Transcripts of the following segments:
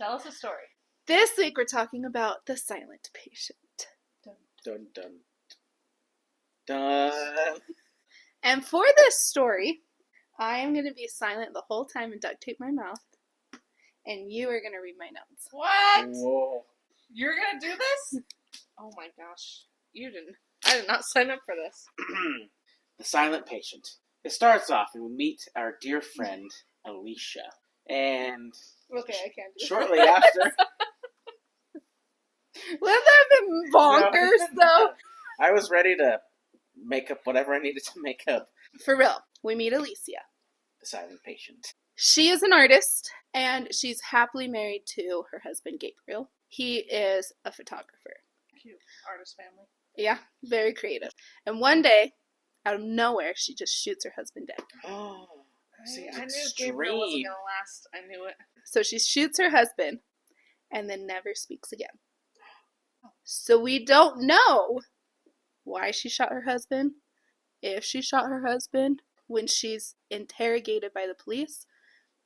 Tell us a story. This week we're talking about the silent patient. Dun, dun, dun. And for this story, I am going to be silent the whole time and duct tape my mouth. And you are going to read my notes. What? Whoa. You're going to do this? Oh my gosh. I did not sign up for this. The silent patient. It starts off and we meet our dear friend, Alicia. And Okay, I can't do shortly after... Wouldn't that have been bonkers, though? I was ready to make up whatever I needed to make up. For real, we meet Alicia. The silent patient. She is an artist, and she's happily married to her husband, Gabriel. He is a photographer. Cute. Artist family. Yeah, very creative. And one day, out of nowhere, she just shoots her husband dead. Oh, I knew Gabriel wasn't going to last. I knew it. So she shoots her husband, and then never speaks again. So we don't know why she shot her husband, if she shot her husband. When she's interrogated by the police,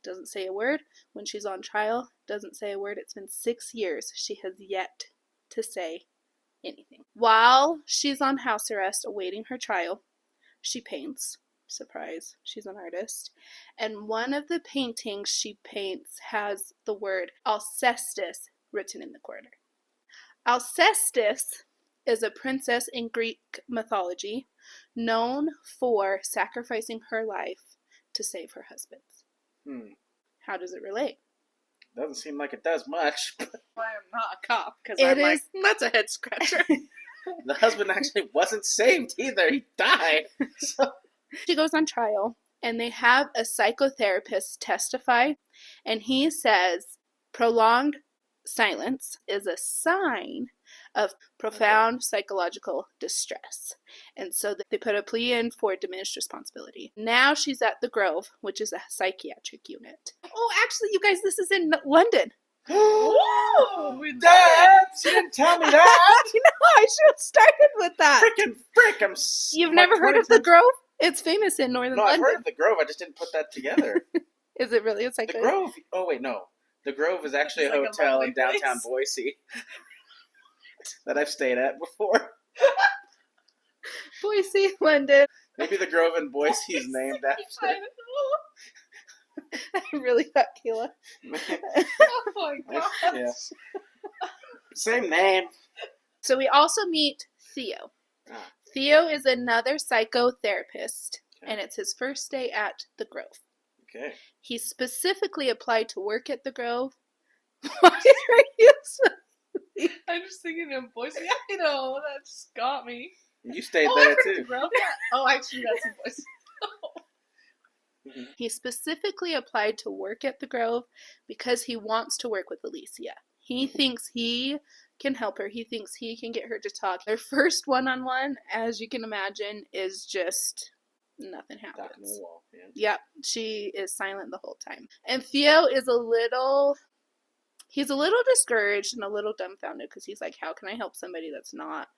doesn't say a word. When she's on trial, doesn't say a word. It's been 6 years. She has yet to say anything. While she's on house arrest awaiting her trial, she paints. Surprise, she's an artist. And one of the paintings she paints has the word Alcestis written in the corner. Alcestis is a princess in Greek mythology known for sacrificing her life to save her husband. How does it relate? Doesn't seem like it does much. I am not a cop, because I'm like, that's a head scratcher. The husband actually wasn't saved either. He died. So. She goes on trial, and they have a psychotherapist testify, and he says prolonged silence is a sign of profound psychological distress. And so they put a plea in for diminished responsibility. Now she's at the Grove, which is a psychiatric unit. Oh, actually, you guys, this is in London. Woo! Dad, you didn't tell me that. You know, I should have started with that. Freaking frick! You've never heard of the Grove? It's famous in northern London. No, I've heard of the Grove. I just didn't put that together. Is it really a The Grove? Oh wait, no. The Grove is actually a hotel in downtown Boise that I've stayed at before. Boise, London. Maybe the Grove in Boise is named after. I really thought Kayla. Oh my gosh. Yeah. Same name. So we also meet Theo. Theo is another psychotherapist, and it's his first day at the Grove. Okay. He specifically applied to work at the Grove. Why are you so... I'm just thinking of Boise. I know, that just got me. You stayed there too. Oh, actually, that's in Boise. He specifically applied to work at the Grove because he wants to work with Alicia. He thinks he can help her. He thinks he can get her to talk. Their first one-on-one, as you can imagine, is just nothing happens. Yep, she is silent the whole time. And Theo is he's a little discouraged and a little dumbfounded because he's like, how can I help somebody that's not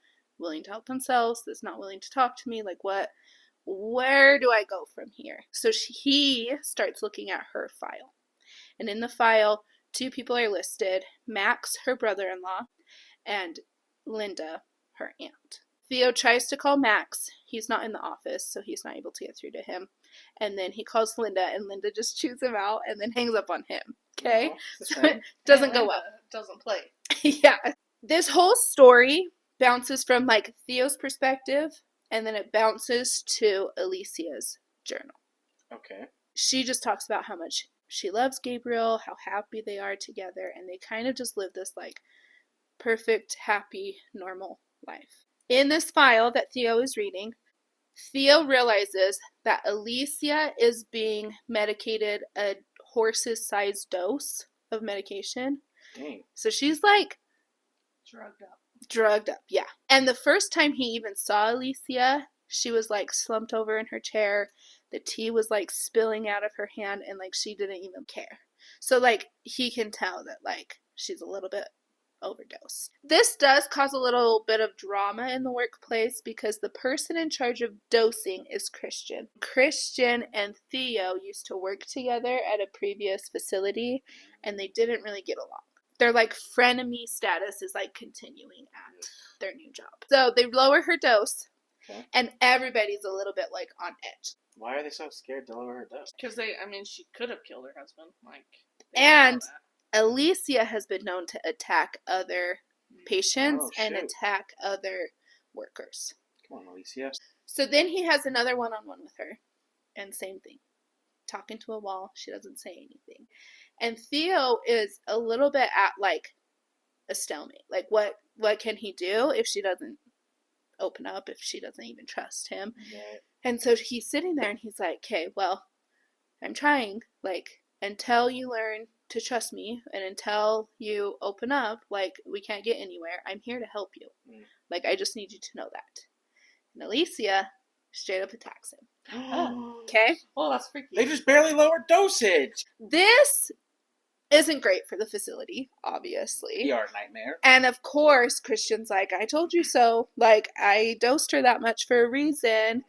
willing to help themselves, that's not willing to talk to me? Like, what? Where do I go from here? So he starts looking at her file. And in the file, 2 people are listed, Max, her brother-in-law, and Linda, her aunt. Theo tries to call Max. He's not in the office, so he's not able to get through to him. And then he calls Linda, and Linda just chews him out and then hangs up on him. Okay? So it doesn't go well. Doesn't play. Yeah. This whole story bounces from, like, Theo's perspective, and then it bounces to Alicia's journal. Okay. She just talks about how much she loves Gabriel, how happy they are together, and they kind of just live this, like, perfect, happy, normal life. In this file that Theo is reading, Theo realizes that Alicia is being medicated a horse's-sized dose of medication. Dang. So she's, like... Drugged up, yeah. And the first time he even saw Alicia, she was, like, slumped over in her chair. The tea was, like, spilling out of her hand, and, like, she didn't even care. So, like, he can tell that, like, she's a little bit overdose. This does cause a little bit of drama in the workplace because the person in charge of dosing is Christian. Christian and Theo used to work together at a previous facility, and they didn't really get along. Their like frenemy status is like continuing at their new job. So they lower her dose, and everybody's a little bit like on edge. Why are they so scared to lower her dose? Because she could have killed her husband. And Alicia has been known to attack other patients and attack other workers. Come on, Alicia. So then he has another one-on-one with her, and same thing. Talking to a wall, she doesn't say anything. And Theo is a little bit at like a stalemate. Like what can he do if she doesn't open up, if she doesn't even trust him? Right. And so he's sitting there and he's like, okay, well, I'm trying, like, until you learn to trust me and until you open up, like, we can't get anywhere. I'm here to help you. Like, I just need you to know that. And Alicia straight up attacks him. Okay? Well, that's freaky. They just barely lowered dosage. This isn't great for the facility, obviously. ER nightmare. And of course, Christian's like, I told you so. Like, I dosed her that much for a reason.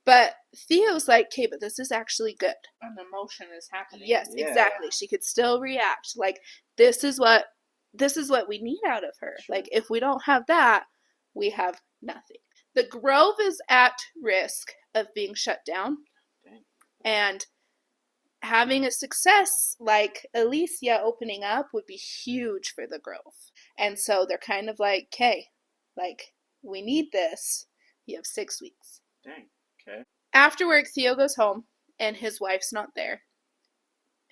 But Theo's like, okay, but this is actually good. An emotion is happening. Yes, exactly. She could still react. Like, this is what we need out of her. Sure. Like, if we don't have that, we have nothing. The Grove is at risk of being shut down. Dang. And having a success like Alicia opening up would be huge for the Grove. And so they're kind of like, okay, like, we need this. You have 6 weeks. Dang. Okay. After work, Theo goes home, and his wife's not there.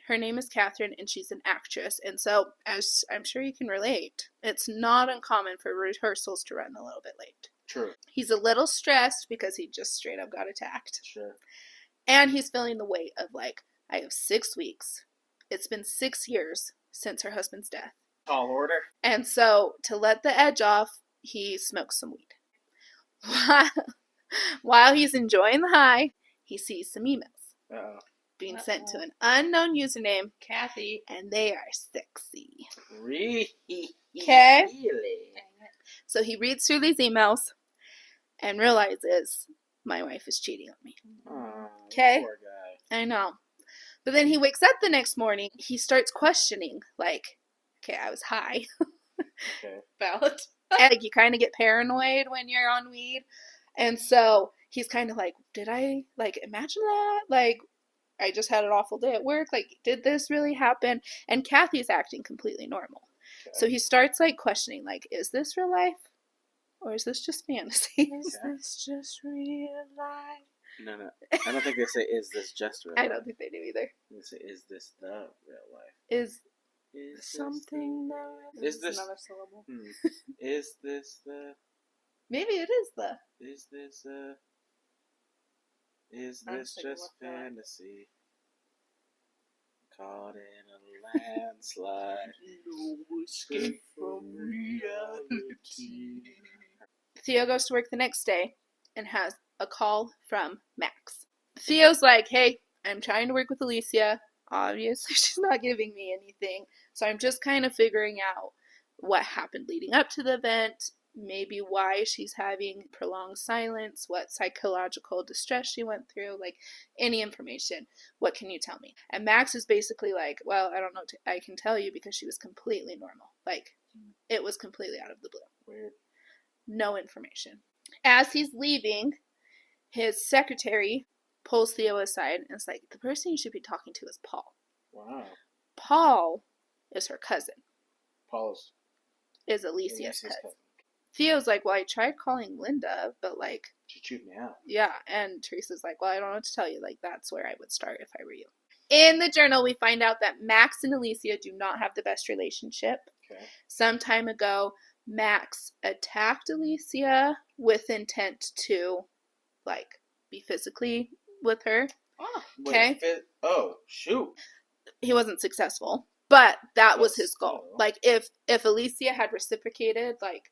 Her name is Catherine, and she's an actress. And so, as I'm sure you can relate, it's not uncommon for rehearsals to run a little bit late. True. He's a little stressed because he just straight up got attacked. Sure. And he's feeling the weight of, like, I have 6 weeks. It's been 6 years since her husband's death. Tall order. And so, to let the edge off, he smokes some weed. While he's enjoying the high, he sees some emails being sent to an unknown username, Kathy, and they are sexy. Really? Okay? Really? So he reads through these emails and realizes my wife is cheating on me. Okay? Poor guy. I know. But then he wakes up the next morning, he starts questioning, like, okay, I was high. Okay. Valid. And, like, you kind of get paranoid when you're on weed. And so he's kind of like, did I, like, imagine that? Like, I just had an awful day at work. Like, did this really happen? And Kathy's acting completely normal. Okay. So he starts, like, questioning, like, is this real life? Or is this just fantasy? Is this just real life? No. I don't think they say, is this just real life? I don't think they do either. They say, is this the real life? Is something that is this another syllable? Is this the... Maybe it is the... Is this just fantasy? Caught in a landslide. No escape from reality. Theo goes to work the next day and has a call from Max. Theo's like, hey, I'm trying to work with Alicia. Obviously, she's not giving me anything. So I'm just kind of figuring out what happened leading up to the event. Maybe why she's having prolonged silence, what psychological distress she went through, like any information. What can you tell me? And Max is basically like, well, I don't know. I can tell you because she was completely normal. Like, it was completely out of the blue. Weird. No information. As he's leaving, his secretary pulls Theo aside and is like, the person you should be talking to is Paul. Wow. Paul is her cousin. Paul's is Alicia's cousin. Theo's like, well, I tried calling Linda, but, like... She chewed me out. Yeah, and Teresa's like, well, I don't know what to tell you. Like, that's where I would start if I were you. In the journal, we find out that Max and Alicia do not have the best relationship. Okay. Some time ago, Max attacked Alicia with intent to, like, be physically with her. Oh. Okay? Oh, shoot. He wasn't successful, but that was his goal. Like, if Alicia had reciprocated, like,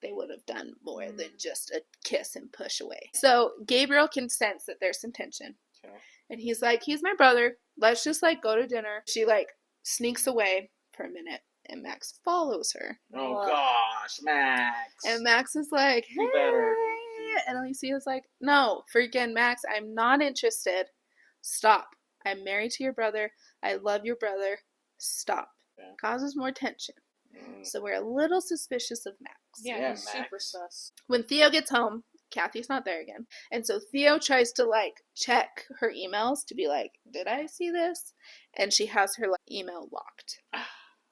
they would have done more than just a kiss and push away. So Gabriel can sense that there's some tension. Okay. And he's like, he's my brother. Let's just, like, go to dinner. She, like, sneaks away for a minute and Max follows her. Oh gosh, Max. And Max is like, hey. You better. And Alicia's like, no, freaking Max, I'm not interested. Stop. I'm married to your brother. I love your brother. Stop. Okay. Causes more tension. So we're a little suspicious of Max. Yeah, he's super sus. When Theo gets home, Kathy's not there again. And so Theo tries to, like, check her emails to be like, did I see this? And she has her email locked.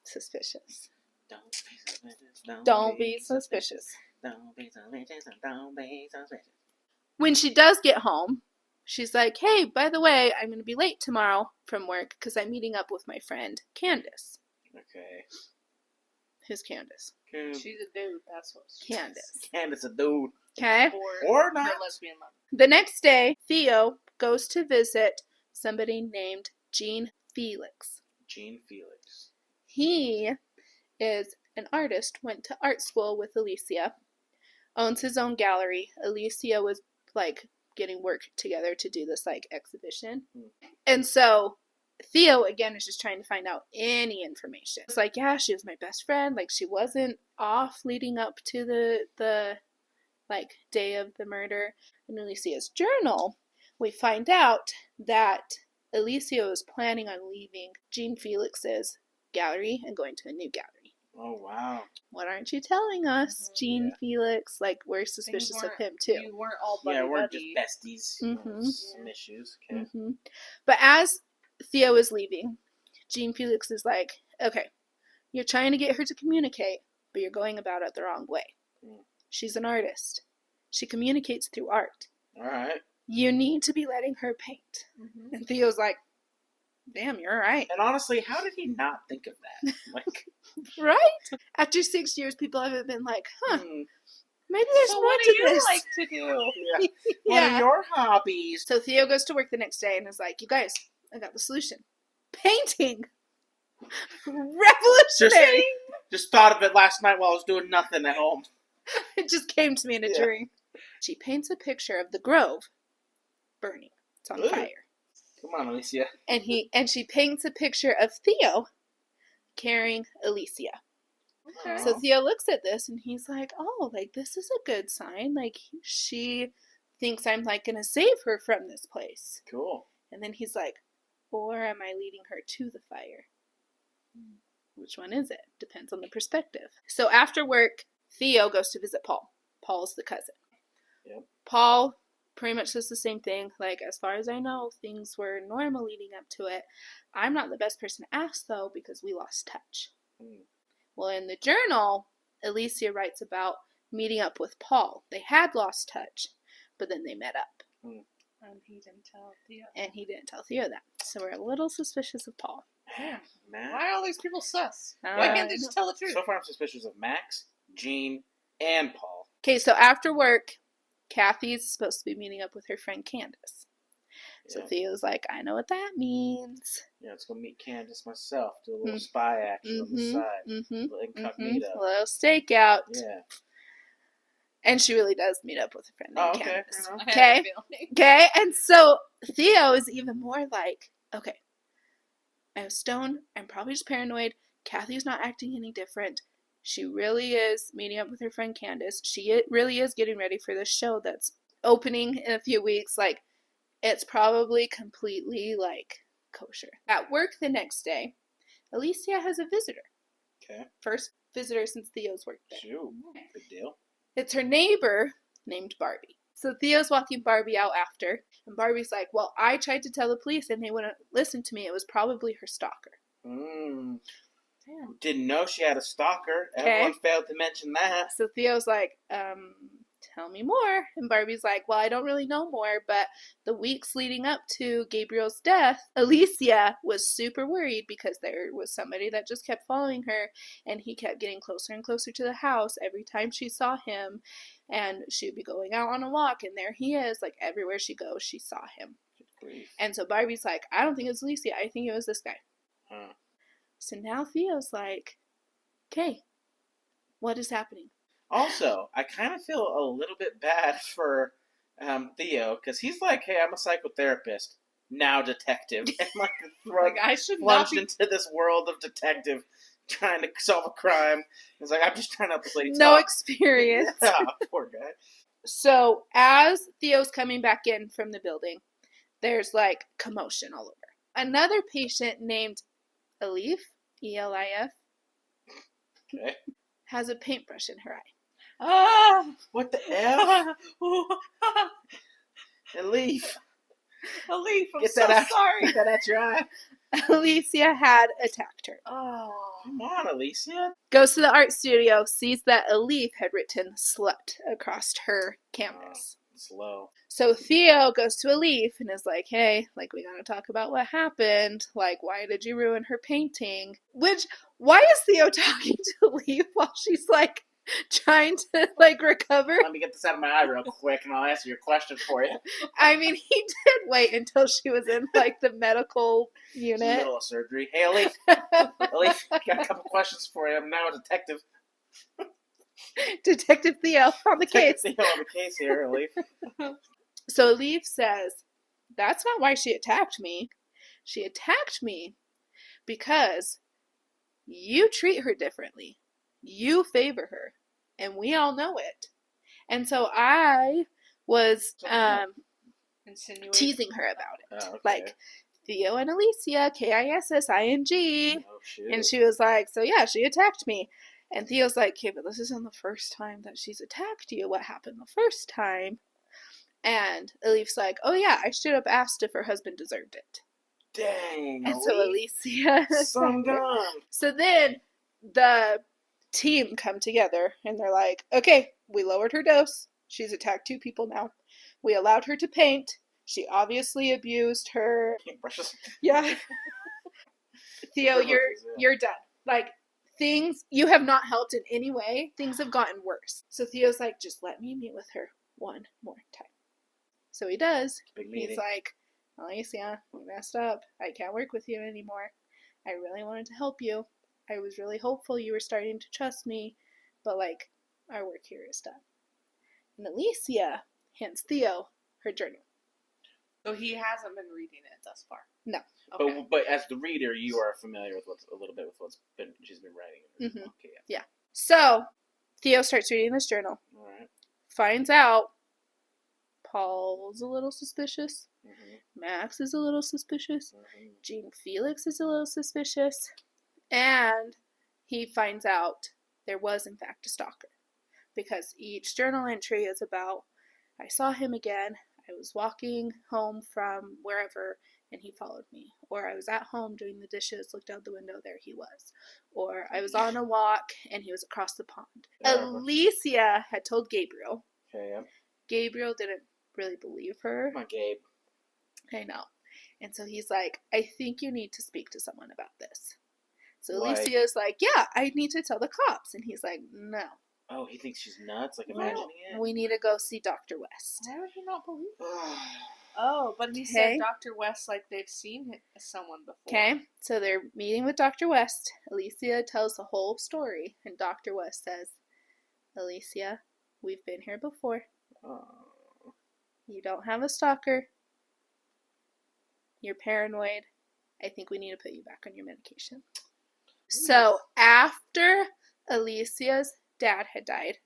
Suspicious. Don't be suspicious. Don't be suspicious. Don't be suspicious. When she does get home, she's like, hey, by the way, I'm going to be late tomorrow from work because I'm meeting up with my friend, Candace. Okay. Who's Candace? She's a dude, that's what she Candace. Candace a dude. Okay. Or not. Her lesbian lover. The next day, Theo goes to visit somebody named Gene Felix. Gene Felix. He is an artist, went to art school with Alicia, owns his own gallery. Alicia was, like, getting work together to do this, like, exhibition. And so Theo, again, is just trying to find out any information. It's like, yeah, she was my best friend. Like, she wasn't off leading up to the like, day of the murder. In Alicia's journal, we find out that Alicia was planning on leaving Gene Felix's gallery and going to a new gallery. Oh, wow. What aren't you telling us, Gene Felix? Like, we're suspicious of him, too. You weren't all buddy-buddy. Yeah, we're just besties. Some issues. Okay. But as Theo is leaving, Gene Felix is like, okay, you're trying to get her to communicate, but you're going about it the wrong way. She's an artist. She communicates through art. All right. You need to be letting her paint. And Theo's like, damn, you're right. And honestly, how did he not think of that? Like, right? After 6 years, people haven't been like, maybe there's more what to do you this. like to do? What are your hobbies? So Theo goes to work the next day and is like, you guys, I got the solution. Painting. Revolutionary. Just thought of it last night while I was doing nothing at home. It just came to me in a dream. She paints a picture of the grove burning. It's on fire. Come on, Alicia. And she paints a picture of Theo carrying Alicia. Okay. So Theo looks at this and he's like, oh, like, this is a good sign. Like, she thinks I'm, like, going to save her from this place. Cool. And then he's like, or am I leading her to the fire? Which one is it? Depends on the perspective. So after work, Theo goes to visit Paul. Paul's the cousin. Yep. Paul pretty much says the same thing. Like, as far as I know, things were normal leading up to it. I'm not the best person to ask, though, because we lost touch. Well, in the journal, Alicia writes about meeting up with Paul. They had lost touch, but then they met up. And he didn't tell Theo. And he didn't tell Theo that. So we're a little suspicious of Paul. Yeah. Man. Why are all these people sus? Why can't they just tell the truth? So far, I'm suspicious of Max, Gene, and Paul. Okay, so after work, Kathy's supposed to be meeting up with her friend Candace. So Theo's like, I know what that means. Yeah, let's go meet Candace myself. Do a little spy action on the side. Little incognito. A little stakeout. Yeah. And she really does meet up with a friend named Candace. Okay. Okay, and so Theo is even more like, okay, I'm stoned. I'm probably just paranoid. Kathy's not acting any different. She really is meeting up with her friend Candace. She really is getting ready for this show that's opening in a few weeks. Like, it's probably completely, like, kosher. At work the next day, Alicia has a visitor. Okay. First visitor since Theo's worked there. Shoot. Big deal. It's her neighbor named Barbie. So Theo's walking Barbie out after, and Barbie's like, well, I tried to tell the police and they wouldn't listen to me. It was probably her stalker. Damn. Didn't know she had a stalker. Everyone failed to mention that. So Theo's like, tell me more. And Barbie's like, well, I don't really know more, but the weeks leading up to Gabriel's death, Alicia was super worried because there was somebody that just kept following her, and he kept getting closer and closer to the house every time she saw him, and she'd be going out on a walk, and there he is. Like, everywhere she goes, she saw him. And so Barbie's like, I don't think it was Alicia. I think it was this guy. So now Theo's like, okay, what is happening? Also, I kind of feel a little bit bad for Theo, because he's like, hey, I'm a psychotherapist, now detective. And like, I should plunged into this world of detective trying to solve a crime. He's like, I'm just trying to help this lady No talk. experience. Yeah, poor guy. So as Theo's coming back in from the building, there's like commotion all over. Another patient named Elif, E-L-I-F, Okay. has a paintbrush in her eye. Ah! What the F? And leave. Elif, I'm Get so that out. sorry. Get that out your eye. Alicia had attacked her. Oh. Come on, Alicia. Goes to the art studio, sees that Elif had written slut across her canvas. Slow. So Theo goes to Elif and is like, hey, like, we gotta talk about what happened. Like, why did you ruin her painting? Why is Theo talking to Elif while she's, like, trying to, like, recover? Let me get this out of my eye real quick, and I'll answer your question for you. I mean, he did wait until she was in, like, the medical In the unit. middle of surgery. Hey, Elif. Elif, got a couple questions for you. I'm now a detective. Detective Theo on the case. Detective Theo on the case here, Elif. So Elif says, that's not why she attacked me. She attacked me because you treat her differently. You favor her. And we all know it. And so I was Insinuate. teasing her about it. Oh, okay. Like, Theo and Alicia, Kissing. Oh, shit. And she was like, so yeah, she attacked me. And Theo's like, okay, but this isn't the first time that she's attacked you. What happened the first time? And Elif's like, oh yeah, I should have asked if her husband deserved it. Dang, And so Elif. Alicia. Some gun. So then the team come together and they're like, okay, we lowered her dose. She's attacked 2 people now. We allowed her to paint. She obviously abused her. Brushes. Yeah. Theo, you're done. Like, things, you have not helped in any way. Things have gotten worse. So Theo's like, just let me meet with her one more time. So he does. Big meeting. He's like, Alicia, you messed up. I can't work with you anymore. I really wanted to help you. I was really hopeful you were starting to trust me, but, like, our work here is done. And Alicia hands Theo her journal. So he hasn't been reading it thus far. No. Okay. But as the reader, you are familiar with a little bit with she's been writing. Mhm. Okay, Yeah. So Theo starts reading this journal. All right. Finds out Paul's a little suspicious. Mm-hmm. Max is a little suspicious. Mm-hmm. Jean Felix is a little suspicious. And he finds out there was, in fact, a stalker. Because each journal entry is about, I saw him again. I was walking home from wherever and he followed me. Or I was at home doing the dishes, looked out the window, there he was. Or I was on a walk and he was across the pond. Alicia had told Gabriel. Okay, yeah. Gabriel didn't really believe her. Come on, Gabe. I know. And so he's like, I think you need to speak to someone about this. So Why? Alicia's like, yeah, I need to tell the cops. And he's like, no. Oh, he thinks she's nuts, like imagining it? We need to go see Dr. West. Why would he not believe it? Oh, but he said Dr. West like they've seen someone before. Okay, so they're meeting with Dr. West. Alicia tells the whole story, and Dr. West says, Alicia, we've been here before. Oh. You don't have a stalker. You're paranoid. I think we need to put you back on your medication. So after Alicia's dad had died,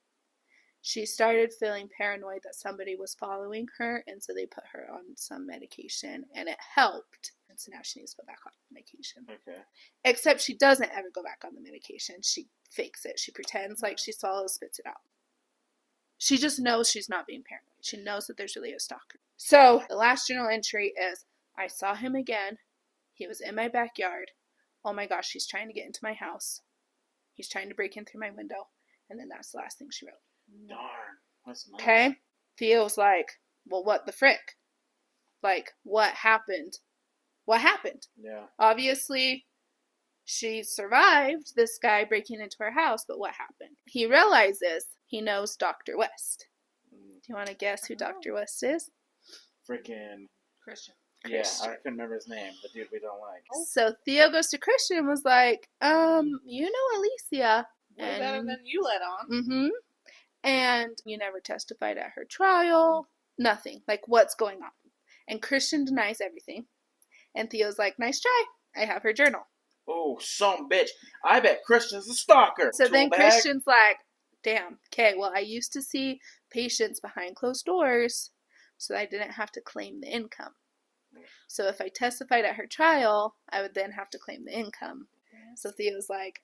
she started feeling paranoid that somebody was following her, and so they put her on some medication, and it helped. And so now she needs to go back on medication. Okay. Except she doesn't ever go back on the medication. She fakes it. She pretends like she swallows, spits it out. She just knows she's not being paranoid. She knows that there's really a stalker. So the last journal entry is, I saw him again. He was in my backyard. Oh my gosh, he's trying to get into my house. He's trying to break in through my window. And then that's the last thing she wrote. Darn. That's nuts. Okay? Theo's like, well, what the frick? Like, what happened? What happened? Yeah. Obviously, she survived this guy breaking into her house, but what happened? He realizes he knows Dr. West. Do you want to guess who Dr. West is? Freaking Christian. Yeah, I couldn't remember his name. The dude we don't like. So Theo goes to Christian and was like, you know Alicia. Way better than you let on. Mm-hmm. And you never testified at her trial. Nothing. Like, what's going on? And Christian denies everything. And Theo's like, nice try. I have her journal. Oh, some bitch. I bet Christian's the stalker. So then Toolbag. Christian's like, damn, okay, well, I used to see patients behind closed doors so I didn't have to claim the income. So if I testified at her trial, I would then have to claim the income. So Theo's like,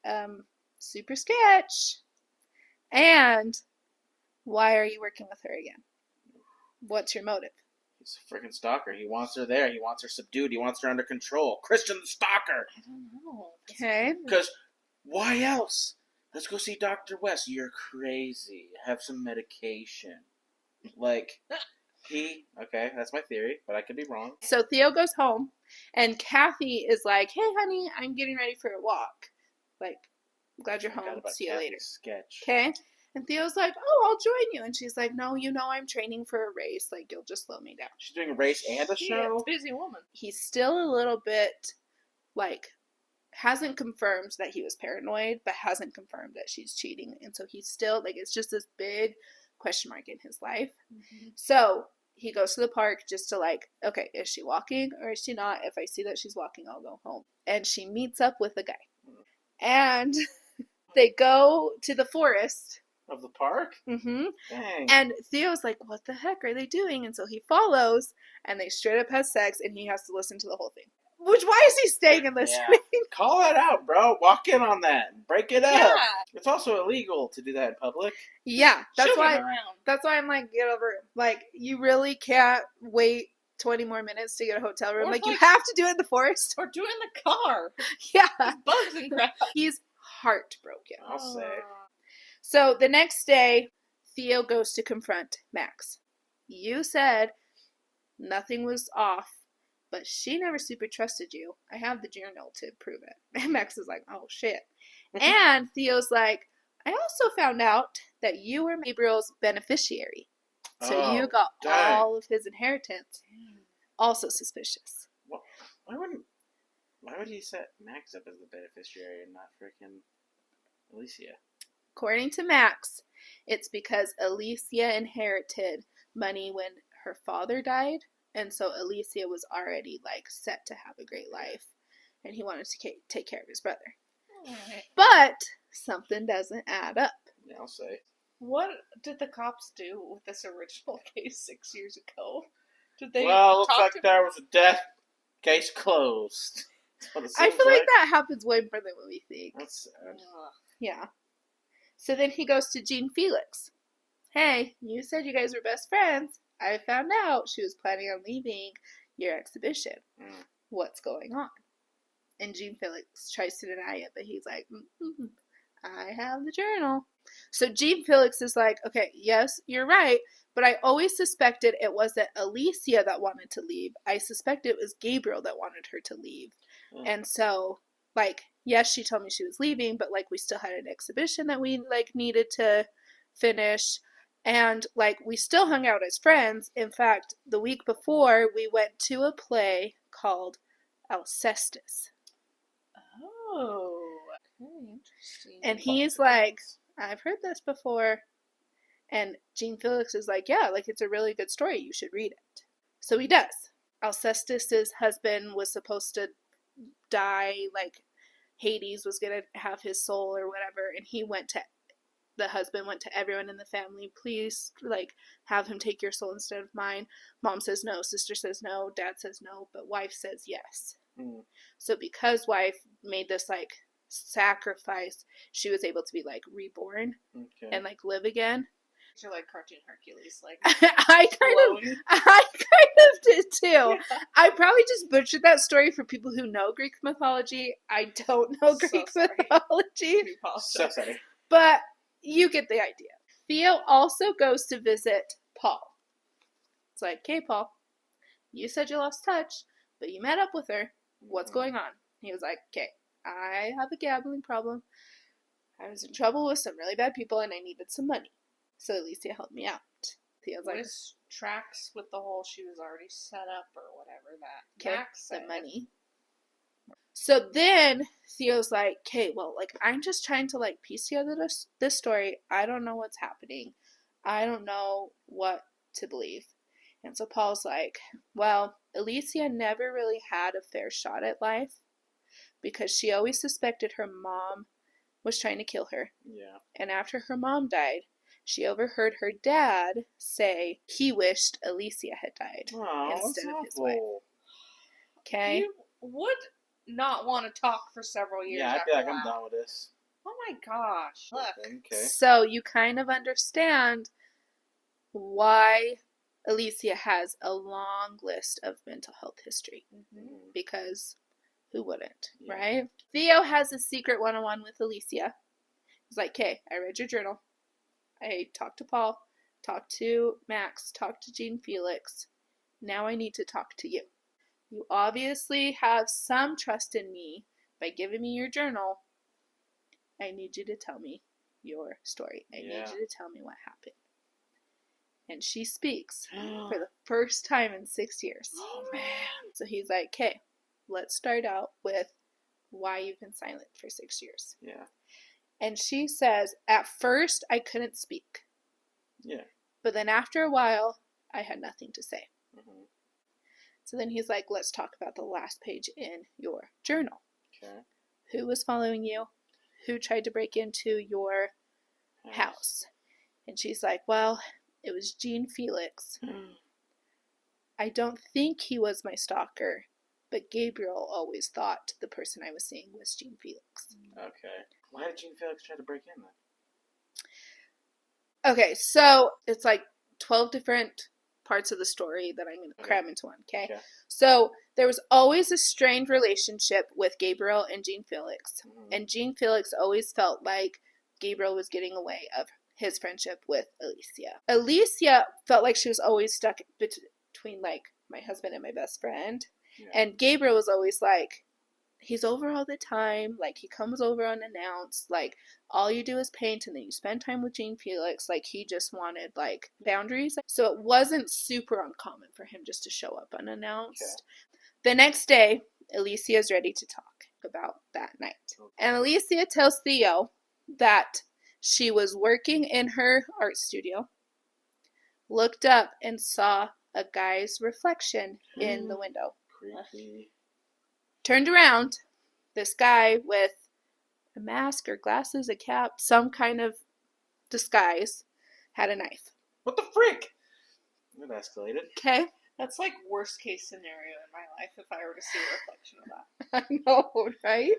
super sketch. And why are you working with her again? What's your motive? He's a freaking stalker. He wants her there. He wants her subdued. He wants her under control. Christian the stalker. I don't know. Okay. Because why else? Let's go see Dr. West. You're crazy. Have some medication. Like, okay, that's my theory, but I could be wrong. So Theo goes home, and Kathy is like, hey, honey, I'm getting ready for a walk. Like, I'm glad you're home. See you later. Sketch. Okay? And Theo's like, oh, I'll join you. And she's like, no, I'm training for a race. Like, you'll just slow me down. She's doing a race and a show? Busy woman. He's still a little bit, like, hasn't confirmed that he was paranoid, but hasn't confirmed that she's cheating. And so he's still, like, it's just this big question mark in his life. Mm-hmm. So he goes to the park just to, like, okay, is she walking or is she not? If I see that she's walking, I'll go home. And she meets up with a guy. And they go to the forest. Of the park? Mm-hmm. Dang. And Theo's like, what the heck are they doing? And so he follows, and they straight up have sex, and he has to listen to the whole thing. Which, why is he staying and listening? Yeah. Call it out, bro. Walk in on that. Break it up. Yeah. It's also illegal to do that in public. Yeah, that's why I'm like, get over it. Like, you really can't wait 20 more minutes to get a hotel room. Like, you have to do it in the forest. Or do it in the car. Yeah. There's bugs and crap. He's heartbroken. I'll say. So the next day, Theo goes to confront Max. You said nothing was off, but she never super trusted you. I have the journal to prove it. And Max is like, oh shit. And Theo's like, I also found out that you were Gabriel's beneficiary. So you got all of his inheritance. Also suspicious. Well, why would he set Max up as the beneficiary and not freaking Alicia? According to Max, it's because Alicia inherited money when her father died, and so Alicia was already, like, set to have a great life, and he wanted to take care of his brother. Right. But something doesn't add up. Yeah, I'll say. What did the cops do with this original case 6 years ago? Did they looks like there was a death. Case closed. I feel like that happens way more than what we think. That's sad. Yeah. So then he goes to Jean Felix. Hey, you said you guys were best friends. I found out she was planning on leaving your exhibition. What's going on? And Jean Felix tries to deny it, but he's like, I have the journal. So Jean Felix is like, okay, yes, you're right, but I always suspected it wasn't Alicia that wanted to leave. I suspected it was Gabriel that wanted her to leave. And so, like, yes, she told me she was leaving, but, like, we still had an exhibition that we, like, needed to finish. And, like, we still hung out as friends. In fact, the week before, we went to a play called Alcestis. Oh, very interesting. And he's like, I've heard this before. And Jean Felix is like, yeah, like, it's a really good story. You should read it. So he does. Alcestis' husband was supposed to die, like, Hades was gonna have his soul or whatever, and the husband went to everyone in the family, please, like, have him take your soul instead of mine. Mom says no, sister says no, dad says no, but wife says yes. So because wife made this, like, sacrifice, she was able to be, like, reborn and, like, live again. You're like cartoon Hercules, like I kind of did too. Yeah. I probably just butchered that story for people who know Greek mythology. I don't know Greek mythology. So sorry. But you get the idea. Theo also goes to visit Paul. It's like, okay, Paul, you said you lost touch, but you met up with her. What's going on? He was like, okay, I have a gambling problem. I was in trouble with some really bad people and I needed some money. So Alicia helped me out. Theo's like, this tracks with the whole she was already set up or whatever that Max the said. money. So then Theo's like, okay, well, like, I'm just trying to, like, piece together this story. I don't know what's happening. I don't know what to believe. And so Paul's like, well, Alicia never really had a fair shot at life. because she always suspected her mom was trying to kill her. Yeah. And after her mom died, she overheard her dad say he wished Alicia had died instead of his wife. Okay? You would not want to talk for several years. Yeah, I feel like I'm done with this. Oh my gosh. Look. Okay. So you kind of understand why Alicia has a long list of mental health history. Mm-hmm. Because who wouldn't, Yeah. right? Theo has a secret one-on-one with Alicia. He's like, okay, I read your journal. I talked to Paul, talked to Max, talked to Jean Felix. Now I need to talk to you. You obviously have some trust in me by giving me your journal. I need you to tell me your story. I need you to tell me what happened. And she speaks for the first time in 6 years. Oh, man. So he's like, okay, let's start out with why you've been silent for 6 years. Yeah. And she says, at first I couldn't speak. Yeah. But then after a while, I had nothing to say. Mm-hmm. So then he's like, let's talk about the last page in your journal. Okay. Who was following you? Who tried to break into your house? And she's like, well, it was Jean Felix. I don't think he was my stalker, but Gabriel always thought the person I was seeing was Jean Felix. Okay. Why did Jean Felix try to break in then? Okay, so it's like 12 different parts of the story that I'm going to cram into one, okay? So there was always a strained relationship with Gabriel and Jean Felix. And Jean Felix always felt like Gabriel was getting away of his friendship with Alicia. Alicia felt like she was always stuck between, like, my husband and my best friend. Yeah. And Gabriel was always like, he's over all the time. Like, he comes over unannounced. Like, all you do is paint and then you spend time with Jean Felix. Like, he just wanted, like, boundaries. So it wasn't super uncommon for him just to show up unannounced. Okay. The next day, Alicia is ready to talk about that night. Okay. And Alicia tells Theo that she was working in her art studio, looked up and saw a guy's reflection in the window. Creepy. Turned around, this guy with a mask or glasses, a cap, some kind of disguise, had a knife. What the frick? That escalated. Okay. That's like worst case scenario in my life if I were to see a reflection of that. I know, right?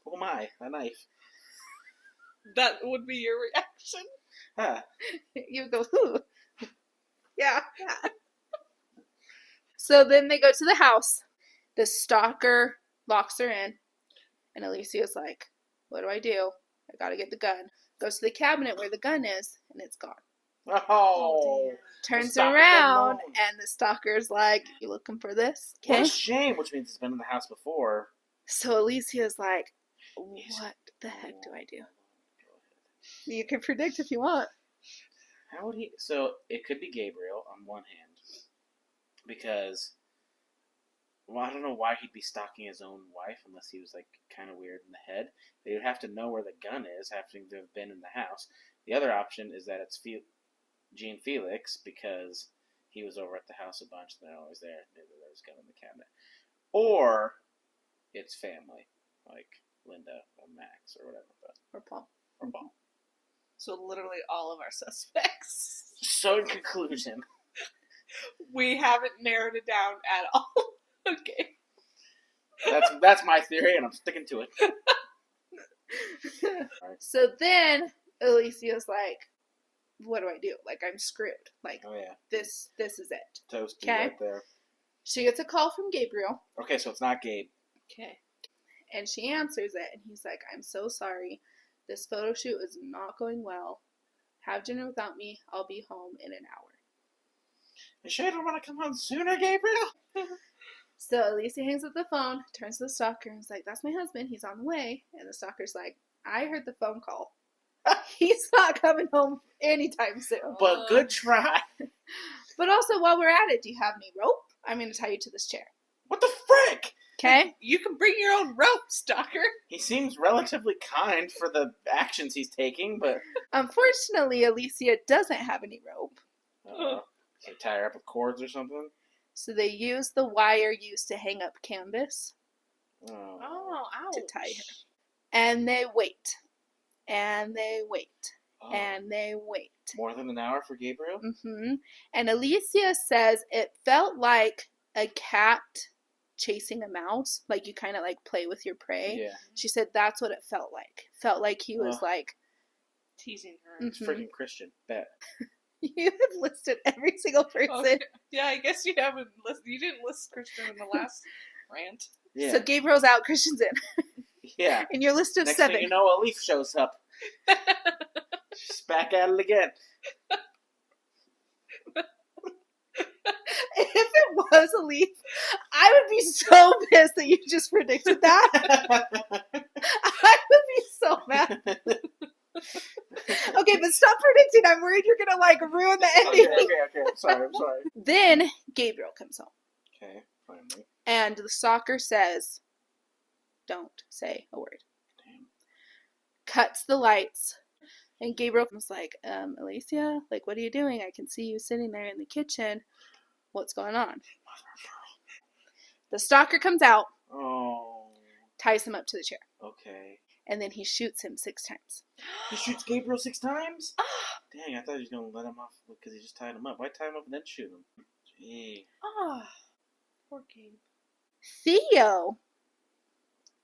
Oh my, a knife. That would be your reaction? Huh. You go, ooh. Yeah. So then they go to the house. The stalker locks her in. And Alicia's like, what do? I gotta get the gun. Goes to the cabinet where the gun is, and it's gone. Oh. Turns around, and the stalker's like, you looking for this? Okay. What a shame, which means it's been in the house before. So Alicia's like, what the heck do I do? You can predict if you want. How would he? So it could be Gabriel on one hand, because, well, I don't know why he'd be stalking his own wife unless he was like kind of weird in the head. They would have to know where the gun is, having to have been in the house. The other option is that it's Jean Felix because he was over at the house a bunch and they're always there. Maybe there was a gun in the cabinet, or it's family like Linda or Max or whatever, or Paul. So literally all of our suspects. So in conclusion, we haven't narrowed it down at all. Okay. That's my theory, and I'm sticking to it. So then Alicia's like, what do I do? Like, I'm screwed. Like, oh yeah, this is it. Toasty right there. She gets a call from Gabriel. Okay, so it's not Gabe. Okay. And she answers it, and he's like, I'm so sorry. This photo shoot is not going well. Have dinner without me. I'll be home in an hour. You sure you don't want to come home sooner, Gabriel? So Alicia hangs up the phone, turns to the stalker, and is like, that's my husband. He's on the way. And the stalker's like, I heard the phone call. He's not coming home anytime soon. But good try. But also, while we're at it, do you have any rope? I'm going to tie you to this chair. What the frick? Okay? You can bring your own rope, stalker. He seems relatively kind for the actions he's taking, but... Unfortunately, Alicia doesn't have any rope. So tie her up with cords or something? So they use the wire used to hang up canvas. Oh, ouch. to tie her. And they wait. And they wait. Oh. And they wait. More than an hour for Gabriel? And Alicia says it felt like a cat chasing a mouse. Like you kind of like play with your prey. Yeah. She said that's what it felt like. Felt like he was like teasing her. It's freaking Christian. Bet. You have listed every single person. Okay. Yeah, I guess you haven't listed. You didn't list Christian in the last rant. Yeah. So Gabriel's out, Christian's in. Yeah. In your list of Next 7. thing you know, a leaf shows up. She's back at it again. If it was a leaf, I would be so pissed that you just predicted that. I would be so mad. Okay, but stop predicting. I'm worried you're gonna like ruin the ending. Okay. I'm sorry. Then Gabriel comes home. Okay, finally. And the stalker says, don't say a word. Damn. Cuts the lights. And Gabriel was like, Alicia, like, what are you doing? I can see you sitting there in the kitchen. What's going on? The stalker comes out, ties him up to the chair. Okay. And then he shoots him 6 times. He shoots Gabriel 6 times? Dang, I thought he was going to let him off because he just tied him up. Why tie him up and then shoot him? Gee. Poor Gabe. Theo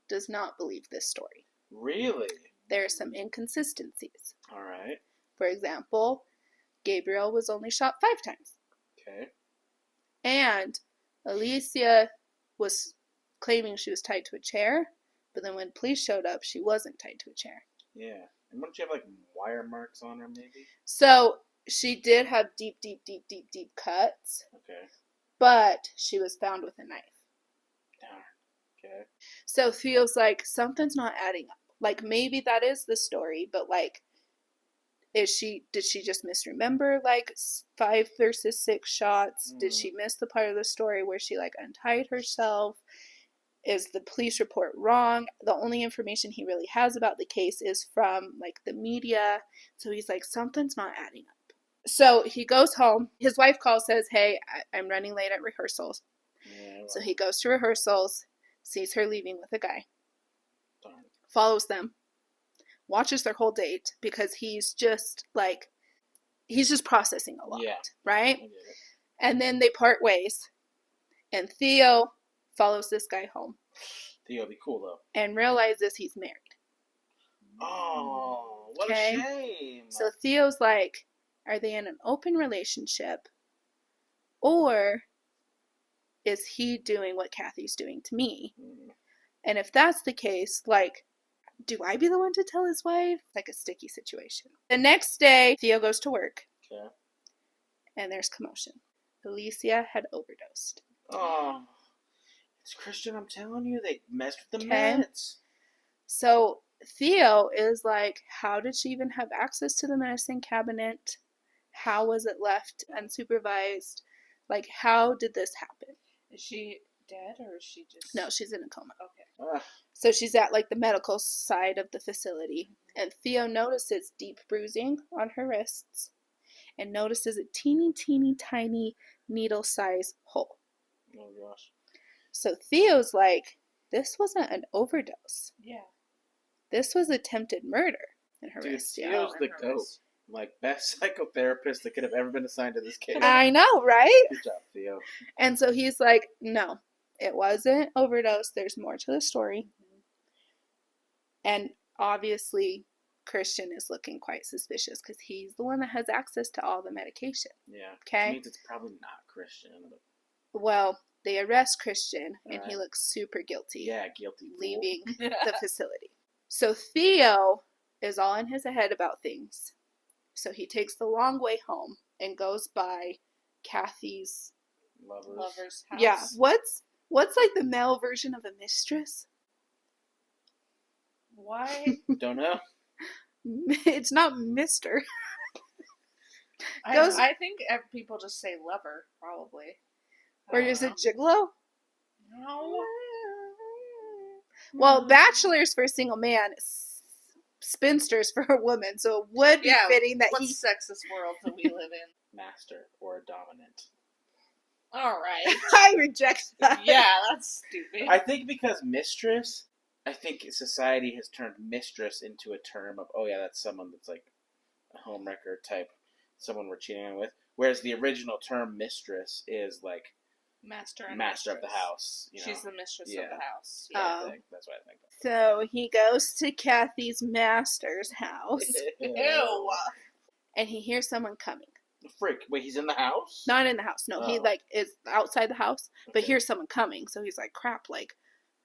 does not believe this story. Really? There are some inconsistencies. All right. For example, Gabriel was only shot 5 times. Okay. And Alicia was claiming she was tied to a chair, but then when police showed up, she wasn't tied to a chair. Yeah. And wouldn't you have, like, wire marks on her, maybe? So, she did have deep cuts. Okay. But she was found with a knife. Darn. Okay. So, Theo's like, something's not adding up. Like, maybe that is the story, but, like, did she just misremember, like, 5 versus 6 shots? Did she miss the part of the story where she, like, untied herself? Is the police report wrong? The only information he really has about the case is from, like, the media. So he's like, something's not adding up. So he goes home. His wife calls, says, hey, I'm running late at rehearsals. Yeah, well. So he goes to rehearsals, sees her leaving with a guy, Darn. follows them, watches their whole date because he's just processing a lot, right? I get it. And then they part ways, and Theo follows this guy home. Theo be cool, though. And realizes he's married. Oh, what a shame. So Theo's like, are they in an open relationship? Or is he doing what Kathy's doing to me? And if that's the case, like, do I be the one to tell his wife? Like a sticky situation. The next day, Theo goes to work. Okay. And there's commotion. Alicia had overdosed. Oh. It's Christian, I'm telling you, they messed with the meds. So Theo is like, how did she even have access to the medicine cabinet? How was it left unsupervised? Like, how did this happen? Is she dead or is she just... No, she's in a coma. Okay. So she's at, like, the medical side of the facility. And Theo notices deep bruising on her wrists and notices a teeny, tiny needle-sized hole. Oh, gosh. So Theo's like, this wasn't an overdose. Yeah. This was attempted murder in her Dude, wrist. Theo's the GOAT. Like, best psychotherapist that could have ever been assigned to this case. I know, right? Good job, Theo. And so he's like, no, it wasn't overdose. There's more to the story. And obviously, Christian is looking quite suspicious because he's the one that has access to all the medication. Yeah. Okay. Which means it's probably not Christian. But... Well, they arrest Christian, and he Alright. looks super guilty. Yeah, guilty. Leaving the facility. So Theo is all in his head about things. So he takes the long way home and goes by Kathy's Lover's house. Yeah. What's like the male version of a mistress? Why? Don't know. It's not Mister. I think people just say lover, probably. Or is it gigolo? No. Well, bachelor's for a single man, spinsters for a woman. So it would be fitting that what sexist world do we live in? Master or a dominant. Alright. I reject that. Yeah, that's stupid. I think because mistress, I think society has turned mistress into a term of, oh yeah, that's someone that's like a homewrecker type, someone we're cheating on with. Whereas the original term mistress is like Master and master of the mistress. house. You know? She's the mistress Yeah. of the house. Yeah, Oh. that's what I think. So he goes to Kathy's master's house, Ew. and he hears someone coming. Freak! Wait, he's in the house? Not in the house. No, he Oh. like is outside the house, but Okay. hears someone coming. So he's like, "Crap!" Like,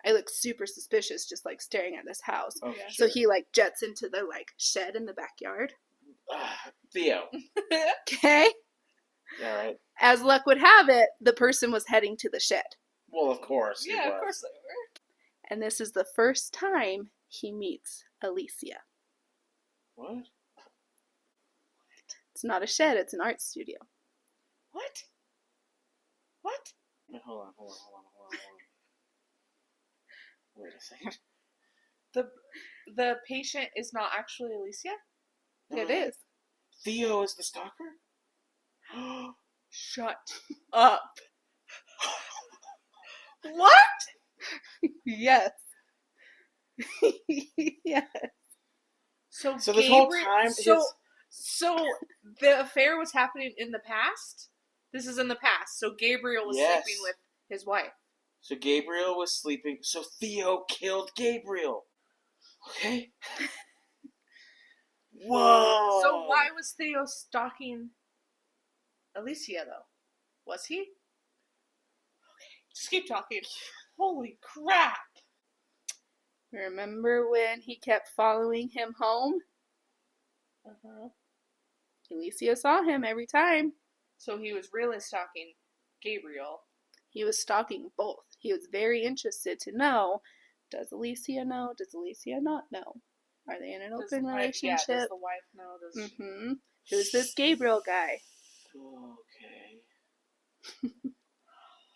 I look super suspicious, just like staring at this house. Oh, Yeah. sure. So he like jets into the like shed in the backyard. Theo. Okay. Yeah, right. As luck would have it, the person was heading to the shed, Well, of course. he Yeah, of was. course they were. and this is the first time he meets Alicia. What? It's not a shed; it's an art studio. What? What? Wait, hold on. Wait a second. The patient is not actually Alicia? It is. Theo is the stalker? Shut up. What? Yes. Yes. So this whole time, So the affair was happening in the past? This is in the past. So Gabriel was Yes. sleeping with his wife. So Gabriel was sleeping. So Theo killed Gabriel. Okay. Whoa. So why was Theo stalking Alicia though? Was he? Okay, just keep talking. Holy crap! Remember when he kept following him home? Uh-huh. Alicia saw him every time. So he was really stalking Gabriel. He was stalking both. He was very interested to know, does Alicia know? Does Alicia not know? Are they in an Does open the wife- relationship? Yeah, does the wife know? Does Mm-hmm. Who's this Gabriel guy? Okay.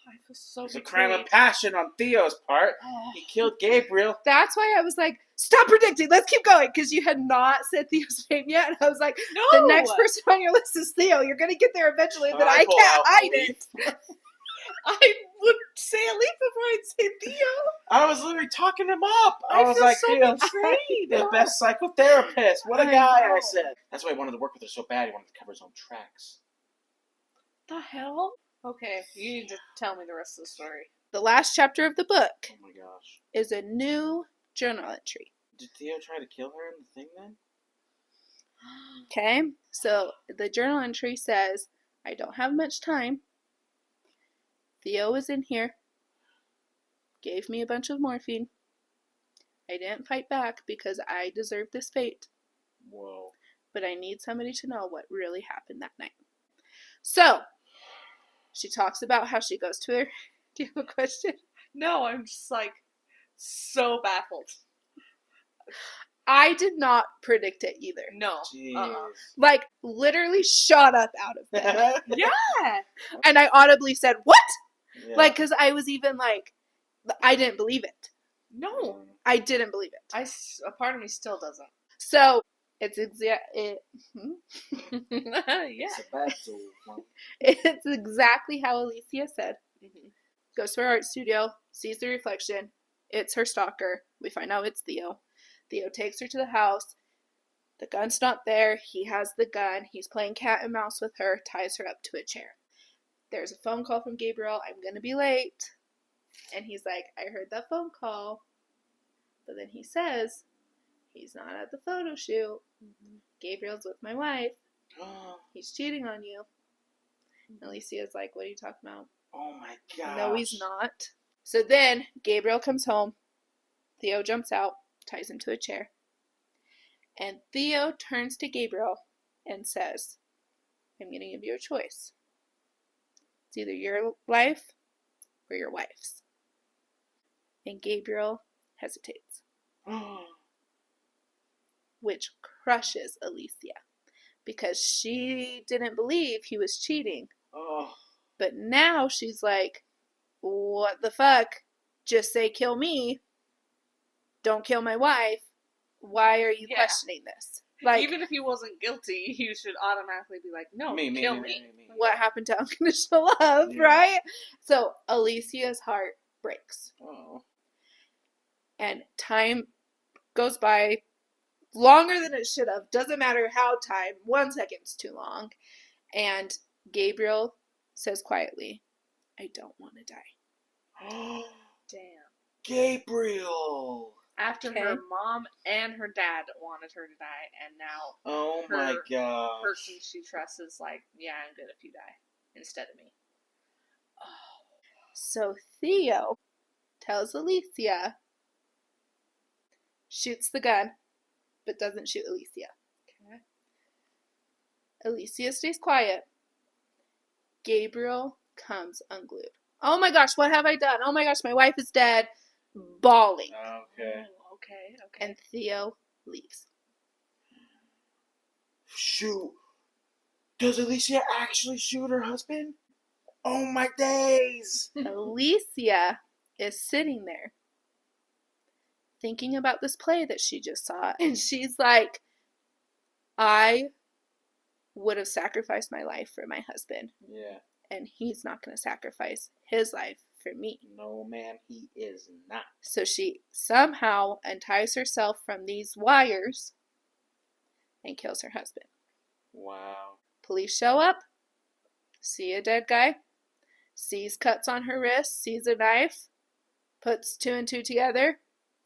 I feel so It's a betrayed. crime of passion on Theo's part. Oh. He killed Gabriel. That's why I was like, stop predicting. Let's keep going. Because you had not said Theo's name yet. And I was like, No! the next person on your list is Theo. You're going to get there eventually, but I pull can't out hide Elif. it. I would say Elif before I'd say Theo. I was literally talking him up. I was feel like, so Theo, betrayed. the best psychotherapist. What a I guy, know. I said. That's why he wanted to work with her so bad. He wanted to cover his own tracks. The hell? Okay, you need to tell me the rest of the story. The last chapter of the book Oh my gosh. is a new journal entry. Did Theo try to kill her in the thing then? Okay? So the journal entry says, I don't have much time. Theo was in here. Gave me a bunch of morphine. I didn't fight back because I deserved this fate. Whoa. But I need somebody to know what really happened that night. So, she talks about how she goes to her. Do you have a question? No, I'm just like so baffled. I did not predict it either. No. Jeez. Like, literally shot up out of bed. Yeah. And I audibly said, what? Yeah. Like, because I was even like, I didn't believe it. No. I didn't believe it. A part of me still doesn't. So, it's Yeah. It's a bad soul. it's exactly how Alicia said. Mm-hmm. Goes to her art studio, sees the reflection. It's her stalker. We find out it's Theo. Theo takes her to the house. The gun's not there. He has the gun. He's playing cat and mouse with her, ties her up to a chair. There's a phone call from Gabriel. I'm going to be late. And he's like, I heard that phone call. But then he says, he's not at the photo shoot. Mm-hmm. Gabriel's with my wife. He's cheating on you. And Alicia's like, what are you talking about? Oh my god. No, he's not. So then Gabriel comes home. Theo jumps out, ties him to a chair. And Theo turns to Gabriel and says, I'm going to give you a choice. It's either your life or your wife's. And Gabriel hesitates, which crushes Alicia because she didn't believe he was cheating. Oh. But now she's like, what the fuck? Just say kill me. Don't kill my wife. Why are you Yeah. questioning this? Like, even if he wasn't guilty, you should automatically be like, no, Me. kill me. what happened to unconditional love, Yeah. right? So Alicia's heart breaks. Oh. And time goes by longer than it should have. Doesn't matter how time, 1 second's too long. And Gabriel says quietly, I don't want to die. Damn. Gabriel. After Okay. her mom and her dad wanted her to die, and now Oh my her gosh. person she trusts is like, yeah, I'm good if you die instead of me. So Theo tells Alicia, shoots the gun, but doesn't shoot Alicia. Okay. Alicia stays quiet. Gabriel comes unglued. Oh my gosh, what have I done? Oh my gosh, my wife is dead. Bawling. Okay. Oh, okay. And Theo leaves. Shoot. Does Alicia actually shoot her husband? Oh my days. Alicia is sitting there thinking about this play that she just saw, and she's like, I would have sacrificed my life for my husband, Yeah. and he's not going to sacrifice his life for me. No, ma'am, he is not. So she somehow unties herself from these wires and kills her husband. Wow. Police show up, see a dead guy, sees cuts on her wrist, sees a knife, puts 2 and 2 together,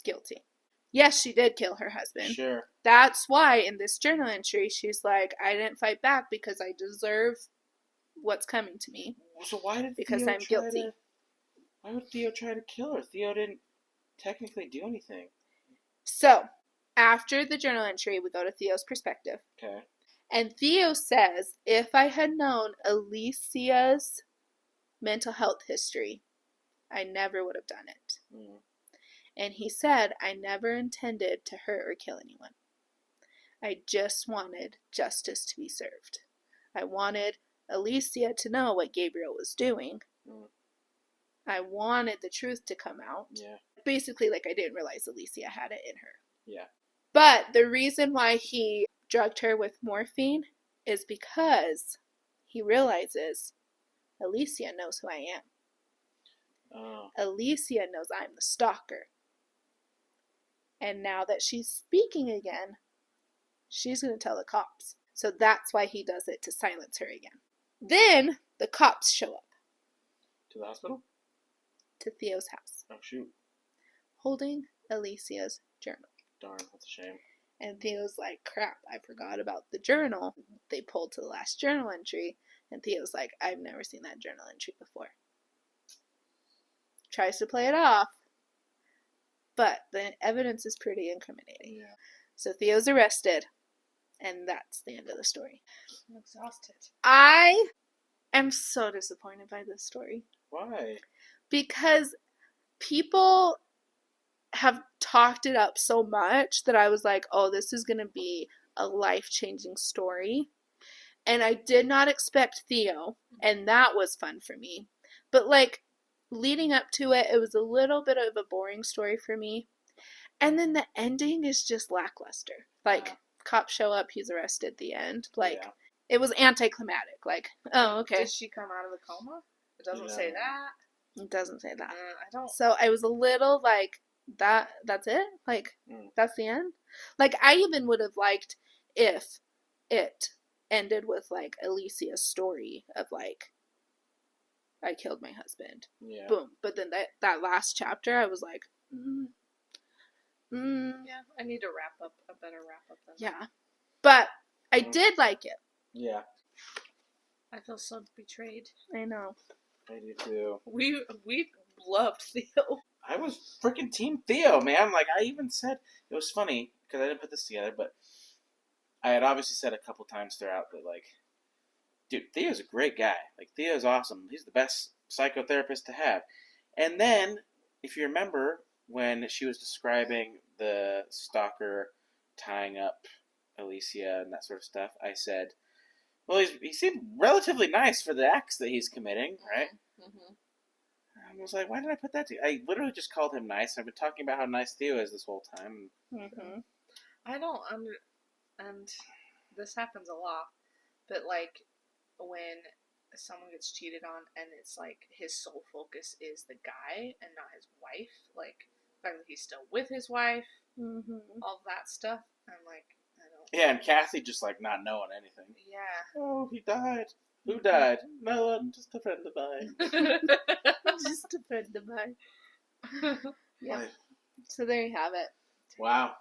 guilty. Yes, she did kill her husband. Sure. That's why in this journal entry, she's like, I didn't fight back because I deserve what's coming to me. So why did Because Theo I'm try guilty. Why would Theo try to kill her? Theo didn't technically do anything. So, after the journal entry, we go to Theo's perspective. Okay. And Theo says, if I had known Alicia's mental health history, I never would have done it. Mm. And he said, I never intended to hurt or kill anyone. I just wanted justice to be served. I wanted Alicia to know what Gabriel was doing. Mm. I wanted the truth to come out. Yeah. Basically, like, I didn't realize Alicia had it in her. Yeah. But the reason why he drugged her with morphine is because he realizes Alicia knows who I am. Oh. Alicia knows I'm the stalker. And now that she's speaking again, she's going to tell the cops. So that's why he does it, to silence her again. Then the cops show up To the hospital? to Theo's house, Oh shoot. holding Alicia's journal. Darn, that's a shame. And Theo's like, crap, I forgot about the journal. They pulled to the last journal entry, and Theo's like, I've never seen that journal entry before. Tries to play it off, but the evidence is pretty incriminating. Yeah. So Theo's arrested, and that's the end of the story. I'm exhausted. I am so disappointed by this story. Why? Because people have talked it up so much that I was like, oh, this is going to be a life-changing story. And I did not expect Theo, and that was fun for me. But, like, leading up to it, it was a little bit of a boring story for me. And then the ending is just lackluster. Like, cops show up, he's arrested at the end. Like, Yeah. it was anticlimactic. Like, oh, okay. Did she come out of the coma? It doesn't say that. It doesn't say that. I don't. So I was a little like, that's it? Like, Mm. that's the end? Like, I even would have liked if it ended with, like, Alicia's story of, like, I killed my husband. Yeah. Boom. But then that last chapter, I was like, Yeah, I need to wrap up a better wrap up than that. yeah. But I did like it. Yeah. I feel so betrayed. I know. I do too. We loved Theo. I was freaking Team Theo, man. Like, I even said, it was funny, because I didn't put this together, but I had obviously said a couple times throughout that, like, dude, Theo's a great guy. Like, Theo's awesome. He's the best psychotherapist to have. And then, if you remember, when she was describing the stalker tying up Alicia and that sort of stuff, I said, well, he seemed relatively nice for the acts that he's committing, right? Mm-hmm. I was like, why did I put that together? I literally just called him nice. I've been talking about how nice Theo is this whole time. Mm-hmm. I don't And this happens a lot. But, like, when someone gets cheated on and it's, like, his sole focus is the guy and not his wife, like, the fact that he's still with his wife, all that stuff, I'm like, I don't... Yeah, and Kathy just, like, not knowing anything. Yeah. Oh, he died. Who died? No one, just a friend of mine. Just a friend of mine. Yeah. Like, So there you have it. wow.